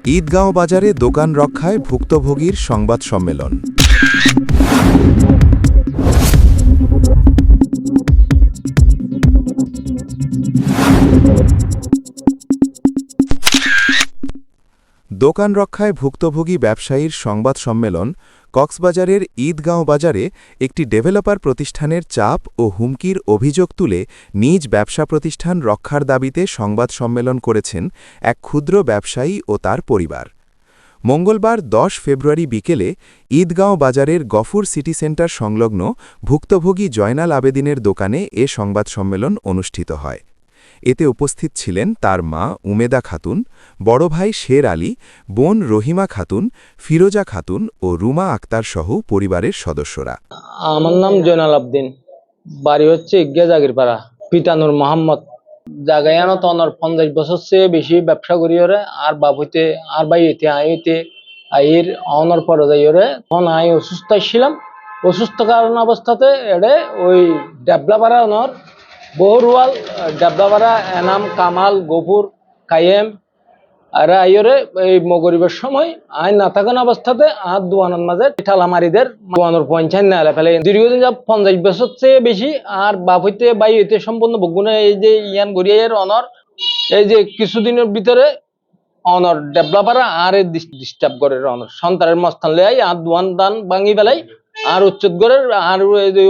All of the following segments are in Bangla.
ঈদগাঁও বাজারে দোকান রক্ষায় ভুক্তভোগীর সংবাদ সম্মেলন। দোকান রক্ষায় ভুক্তভোগী ব্যবসায়ীর সংবাদ সম্মেলন কক্সবাজারের ঈদগাঁও বাজারে একটি ডেভেলপার প্রতিষ্ঠানের চাপ ও হুমকির অভিযোগ তুলে নিজ ব্যবসা প্রতিষ্ঠান রক্ষার দাবিতে সংবাদ সম্মেলন করেছেন এক ক্ষুদ্র ব্যবসায়ী ও তার পরিবার। মঙ্গলবার ১০ ফেব্রুয়ারি বিকেলে ঈদগাঁও বাজারের গফুর সিটি সেন্টার সংলগ্ন ভুক্তভোগী জয়নাল আবেদিনের দোকানে এ সংবাদ সম্মেলন অনুষ্ঠিত হয়। এতে উপস্থিত ছিলেন তার মা উমেদা খাতুন, বড় ভাই শের আলী, বোন রহিমা খাতুন, ফিরোজা খাতুন ও রুমা আক্তার সহ পরিবারের সদস্যরা। আমার নাম জয়নাল আবেদিন, বাড়ি হচ্ছে ইগ্গা জাগিরপাড়া, পিতা নূর মোহাম্মদ। জাগায়ানো তো 50 বছর চেয়ে বেশি ব্যবসা করি ওরে, আর বাপ হইতে আর ভাই হইতে আই হইতে আইয়ের অনর পরে যাই ওরে। তখন আই অসুস্থ ছিলাম, অসুস্থ কারণ অবস্থাতে এড়ে ওই ডেবলাপাড়া অনর বহুরওয়াল ডেবলাপাড়া এনাম কামাল গফুর কায়েম আর আইরে এই মগরিবের সময় আইন না থাকান অবস্থাতে আর দোয়ানোর মাঝে ঠালামারিদের দোয়ানোর পঞ্চায়েত না ফেলে দীর্ঘদিন যা 50 বছর চেয়ে বেশি আর বাপ হইতে বাই হইতে সম্পূর্ণ বগুনে এই যে ইয়ান গড়িয়ার অনর এই যে কিছুদিনের ভিতরে অনর ডেভেলপাররা আর ডিস্টার্ব করে অনর সন্তানের মস্তান লেয়াই আর দোয়ান দান ভাঙি ফেলাই আর উচ্চত করে আর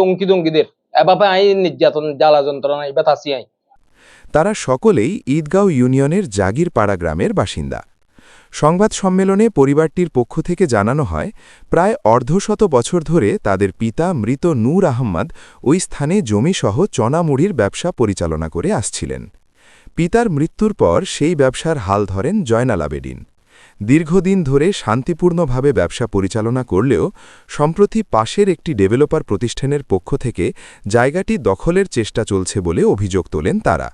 অঙ্কিত অঙ্কিদের এভাবে আই নির্যাতন জ্বালা যন্ত্রণা এবার আসি আই। তারা সকলেই ঈদগাঁও ইউনিয়নের জাগিরপাড়া গ্রামের বাসিন্দা। সংবাদ সম্মেলনে পরিবারটির পক্ষ থেকে জানানো হয়, প্রায় অর্ধশত বছর ধরে তাদের পিতা মৃত নূর আহম্মদ ওই স্থানে জমিসহ চনামুড়ির ব্যবসা পরিচালনা করে আসছিলেন। পিতার মৃত্যুর পর সেই ব্যবসার হাল ধরেন জয়নাল আবেদিন। দীর্ঘদিন ধরে শান্তিপূর্ণভাবে ব্যবসা পরিচালনা করলেও সম্প্রতি পাশের একটি ডেভেলপার প্রতিষ্ঠানের পক্ষ থেকে জায়গাটি দখলের চেষ্টা চলছে বলে অভিযোগ তোলেন তারা।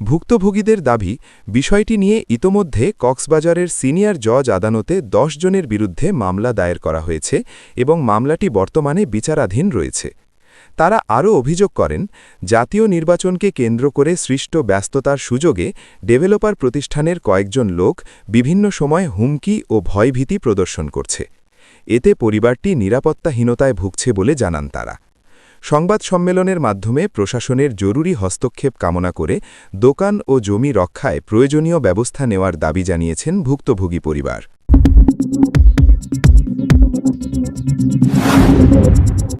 ভুক্তভোগীদের দাবি, বিষয়টি নিয়ে ইতোমধ্যে কক্সবাজারের সিনিয়র জজ আদালতে 10 জনের বিরুদ্ধে মামলা দায়ের করা হয়েছে এবং মামলাটি বর্তমানে বিচারাধীন রয়েছে। তারা আরও অভিযোগ করেন, জাতীয় নির্বাচনকে কেন্দ্র করে সৃষ্ট ব্যস্ততার সুযোগে ডেভেলপার প্রতিষ্ঠানের কয়েকজন লোক বিভিন্ন সময় হুমকি ও ভয়ভীতি প্রদর্শন করছে। এতে পরিবারটি নিরাপত্তাহীনতায় ভুগছে বলে জানান তারা। সংবাদ সম্মেলনের মাধ্যমে প্রশাসনের জরুরি হস্তক্ষেপ কামনা করে দোকান ও জমি রক্ষায় প্রয়োজনীয় ব্যবস্থা নেওয়ার দাবি জানিয়েছেন ভুক্তভোগী পরিবার।